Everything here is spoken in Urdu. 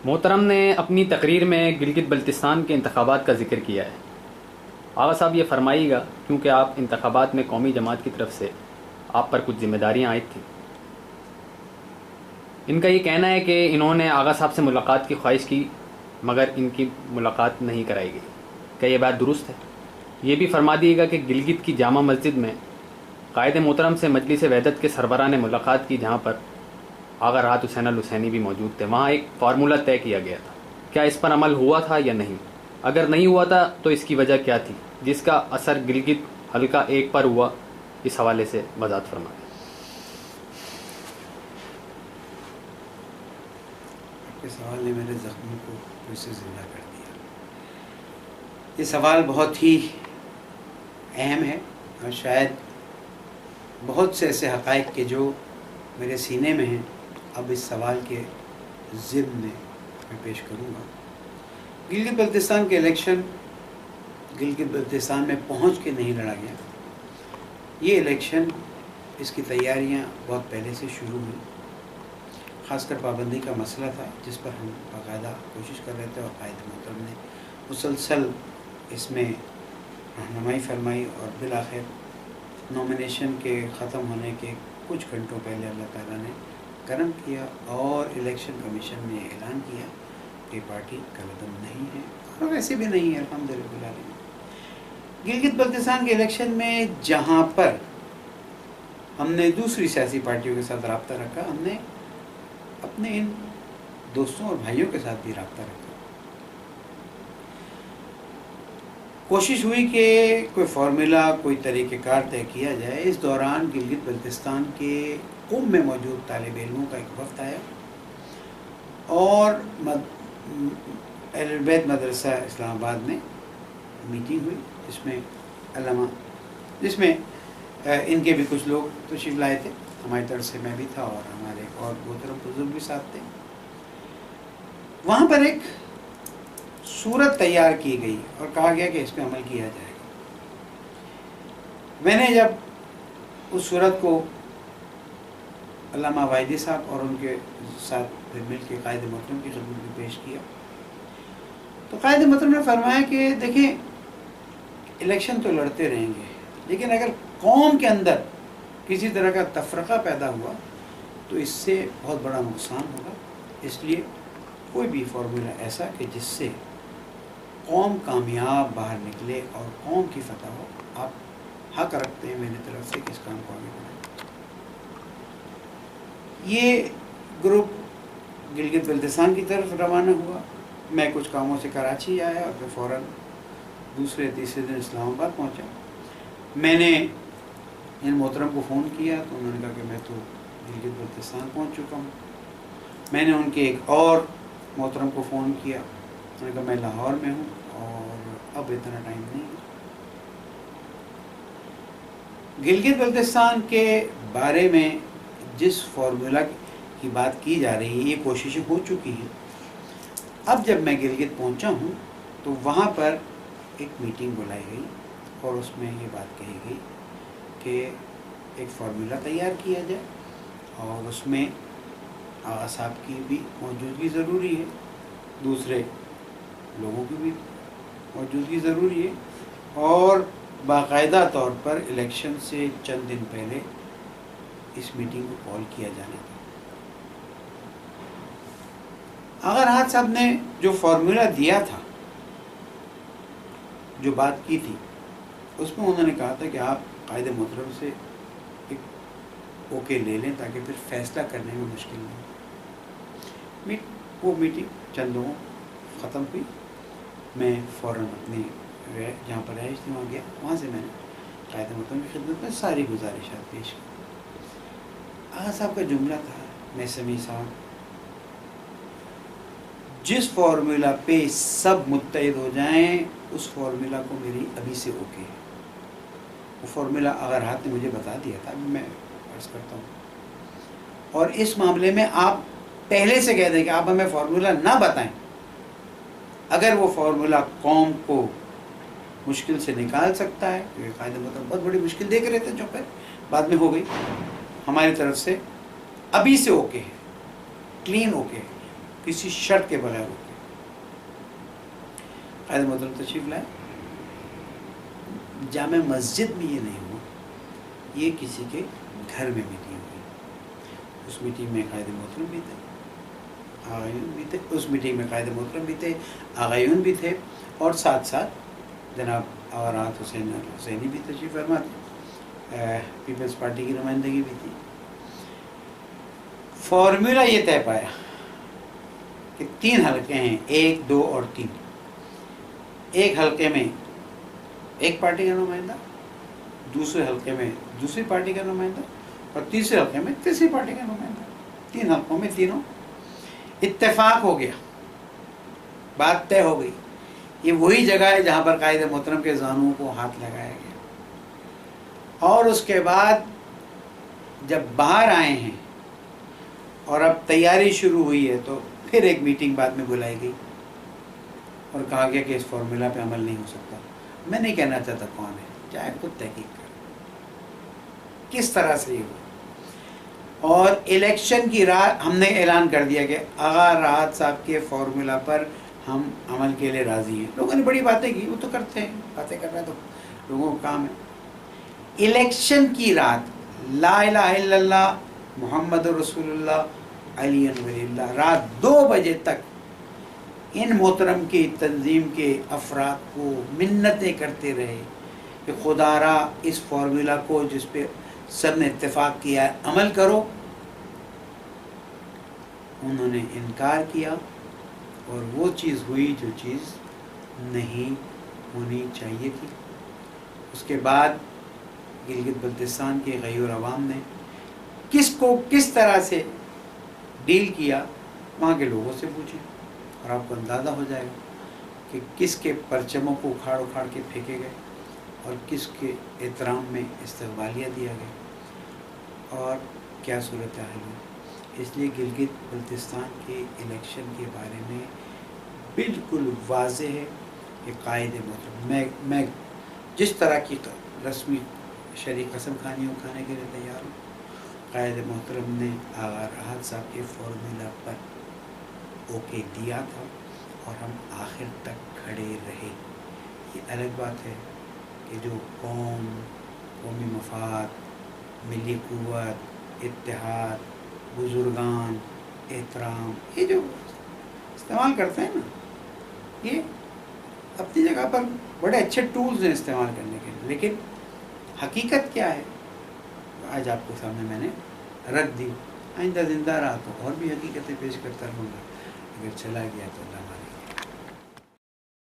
محترم نے اپنی تقریر میں گلگت بلتستان کے انتخابات کا ذکر کیا ہے۔ آغا صاحب یہ فرمائیے گا، کیونکہ آپ انتخابات میں قومی جماعت کی طرف سے آپ پر کچھ ذمہ داریاں عائد تھیں۔ ان کا یہ کہنا ہے کہ انہوں نے آغا صاحب سے ملاقات کی خواہش کی مگر ان کی ملاقات نہیں کرائی گئی، کیا یہ بات درست ہے؟ یہ بھی فرما دیے گا کہ گلگت کی جامع مسجد میں قائد محترم سے مجلس وحدت کے سربراہ نے ملاقات کی، جہاں پر آغا راحت حسین الحسینی بھی موجود تھے۔ وہاں ایک فارمولہ طے کیا گیا تھا، کیا اس پر عمل ہوا تھا یا نہیں؟ اگر نہیں ہوا تھا تو اس کی وجہ کیا تھی، جس کا اثر گلگت حلقہ 1 پر ہوا؟ اس حوالے سے وضاحت فرمائیں۔ آپ کے سوال نے میرے زخموں کو پھر سے زندہ کر دیا۔ یہ سوال بہت ہی اہم ہے اور شاید بہت سے ایسے حقائق کے جو میرے سینے میں ہیں اب اس سوال کے ضمن میں پیش کروں گا۔ گلگت بلتستان کے الیکشن گلگت بلتستان میں پہنچ کے نہیں لڑا گیا۔ یہ الیکشن، اس کی تیاریاں بہت پہلے سے شروع ہوئی، خاص کر پابندی کا مسئلہ تھا جس پر ہم باقاعدہ کوشش کر رہے تھے اور قائد محترم نے مسلسل اس میں رہنمائی فرمائی، اور بالآخر نومینیشن کے ختم ہونے کے کچھ گھنٹوں پہلے اللہ تعالیٰ نے کرم کیا اور الیکشن کمیشن نے اعلان کیا کہ پارٹی کالعدم نہیں ہے، اور ویسے بھی نہیں ہے الحمدللہ۔ گلگت بلتستان کے الیکشن میں جہاں پر ہم نے دوسری سیاسی پارٹیوں کے ساتھ رابطہ رکھا، ہم نے اپنے ان دوستوں اور بھائیوں کے ساتھ بھی رابطہ رکھا۔ کوشش ہوئی کہ کوئی فارمولہ، کوئی طریقہ کار طے کیا جائے۔ اس دوران گلگت بلتستان کے قم میں موجود طالب علموں کا ایک وفد آیا اور اہل البیت مدرسہ اسلام آباد میں میٹنگ ہوئی، جس میں ان کے بھی کچھ لوگ تشریف لائے تھے، ہماری طرف سے میں بھی تھا اور ہمارے اور محترم بزرگ بھی ساتھ تھے۔ وہاں پر ایک صورت تیار کی گئی اور کہا گیا کہ اس پہ عمل کیا جائے گا۔ میں نے جب اس صورت کو علامہ وائدی صاحب اور ان کے ساتھ پھر مل کے قائد محترم کی خدمت میں پیش کیا تو قائد محترم نے فرمایا کہ دیکھیں، الیکشن تو لڑتے رہیں گے، لیکن اگر قوم کے اندر کسی طرح کا تفرقہ پیدا ہوا تو اس سے بہت بڑا نقصان ہوگا۔ اس لیے کوئی بھی فارمولہ ایسا کہ جس سے قوم کامیاب باہر نکلے اور قوم کی فتح ہو، آپ حق رکھتے ہیں میری طرف سے کہ اس کام کو آگے بڑھائیں۔ یہ گروپ گلگت بلتستان کی طرف روانہ ہوا۔ میں کچھ کاموں سے کراچی آیا اور پھر فوراً دوسرے تیسرے دن اسلام آباد پہنچا۔ میں نے ان محترم کو فون کیا تو انہوں نے کہا کہ میں تو گلگت بلتستان پہنچ چکا ہوں۔ میں نے ان کے ایک اور محترم کو فون کیا، انہوں نے کہا میں لاہور میں ہوں اور اب اتنا ٹائم نہیں ہے۔ گلگت بلتستان کے بارے میں جس فارمولہ کی بات کی جا رہی ہے، یہ کوششیں ہو چکی ہیں۔ اب جب میں گلگت پہنچا ہوں تو وہاں پر ایک میٹنگ بلائی گئی اور اس میں یہ بات کہی گئی کہ ایک فارمولہ تیار کیا جائے اور اس میں آغا صاحب کی بھی موجودگی ضروری ہے، دوسرے لوگوں کی بھی موجودگی ضروری ہے، اور باقاعدہ طور پر الیکشن سے چند دن پہلے اس میٹنگ کو کال کیا جانا تھا۔ آغا راحت صاحب نے جو فارمولہ دیا تھا، جو بات کی تھی، اس میں انہوں نے کہا تھا کہ آپ قائد محترم سے ایک اوکے لے لیں تاکہ پھر فیصلہ کرنے میں مشکل نہ ہو۔ وہ میٹنگ چند لوگوں ختم ہوئی، میں فوراً اپنے جہاں پر رہائش تھی وہاں گیا، وہاں سے میں نے قائد محترم کی خدمت میں ساری گزارشات پیش کی۔ آغا صاحب کا جملہ تھا، میں سمیع صاحب جس فارمولہ پہ سب متحد ہو جائیں اس فارمولہ کو میری ابھی سے اوکے ہے۔ وہ فارمولہ آغا راحت نے مجھے بتا دیا تھا، ابھی میں عرض کرتا ہوں، اور اس معاملے میں آپ پہلے سے کہہ دیں کہ آپ ہمیں فارمولہ نہ بتائیں، اگر وہ فارمولہ قوم کو مشکل سے نکال سکتا ہے، کیونکہ قائد محترم بہت بڑی مشکل دیکھ رہے تھے جو پھر بعد میں ہو گئی، ہماری طرف سے ابھی سے اوکے ہے، کلین اوکے ہے۔ کسی شرط کے بغیر روکے. قائد محترم تشریف لائے. جامع مسجد میں یہ نہیں ہوا، یہ کسی کے گھر میں میٹنگ ہوئی. اس میٹنگ میں قائد محترم بھی تھے، آغایون بھی تھے. اس میٹنگ میں قائد محترم بھی تھے، آغایون بھی تھے، اور ساتھ ساتھ جناب راحت حسین حسینی بھی تشریف فرما تھے. پیپلز پارٹی کی نمائندگی بھی تھی. فارمولا یہ طے پایا کہ 3 حلقے ہیں، 1، 2 اور 3. ایک حلقے میں ایک پارٹی کا نمائندہ، دوسرے حلقے میں دوسری پارٹی کا نمائندہ، اور تیسرے حلقے میں تیسری پارٹی کا نمائندہ. 3 حلقوں میں تینوں. اتفاق ہو گیا، بات طے ہو گئی. یہ وہی جگہ ہے جہاں پر قائد محترم کے زانوں کو ہاتھ لگایا گیا. اور اس کے بعد جب باہر آئے ہیں اور اب تیاری شروع ہوئی ہے، تو پھر ایک میٹنگ بعد میں بلائی گئی اور کہا گیا کہ اس فارمولا پہ عمل نہیں ہو سکتا. میں نہیں کہنا چاہتا کون ہے، چاہے خود تحقیق کرے کس طرح سے یہ ہو. اور الیکشن کی رات ہم نے اعلان کر دیا کہ آغا راحت صاحب کے فارمولا پر ہم عمل کے لیے راضی ہیں. لوگوں نے بڑی باتیں کی، وہ تو کرتے ہیں، باتیں کرنا تو لوگوں کا کام ہے. الیکشن کی رات لا الہ الا اللہ محمد رسول اللہ علی ولی اللہ، رات 2 بجے تک ان محترم کی تنظیم کے افراد کو منتیں کرتے رہے کہ خدا را اس فارمولا کو جس پہ سب نے اتفاق کیا ہے عمل کرو. انہوں نے انکار کیا، اور وہ چیز ہوئی جو چیز نہیں ہونی چاہیے تھی. اس کے بعد گلگت بلتستان کے غیور عوام نے کس کو کس طرح سے ڈیل کیا، وہاں کے لوگوں سے پوچھیں اور آپ کو اندازہ ہو جائے گا کہ کس کے پرچموں کو اکھاڑ اکھاڑ کے پھینکے گئے اور کس کے احترام میں استقبالیہ دیا گیا اور کیا صورتحال ہوئی. اس لیے گلگت بلتستان کے الیکشن کے بارے میں بالکل واضح ہے کہ قائد محترم میں جس طرح کی رسمی شرعی قسم کھانیوں کھانے کے لیے تیار ہوں. قائد محترم نے آغا راحت صاحب کے فارمولا پر اوکے دیا تھا اور ہم آخر تک کھڑے رہے. یہ الگ بات ہے کہ جو قومی مفاد، ملی قوت، اتحاد، بزرگان، احترام، یہ جو استعمال کرتے ہیں نا، یہ اپنی جگہ پر بڑے اچھے ٹولز ہیں استعمال کرنے کے لیے، لیکن حقیقت کیا ہے آج آپ کے سامنے میں نے رکھ دی. آئندہ زندہ رہا تو اور بھی حقیقتیں پیش کرتا رہوں گا. اگر چلا گیا تو اللہ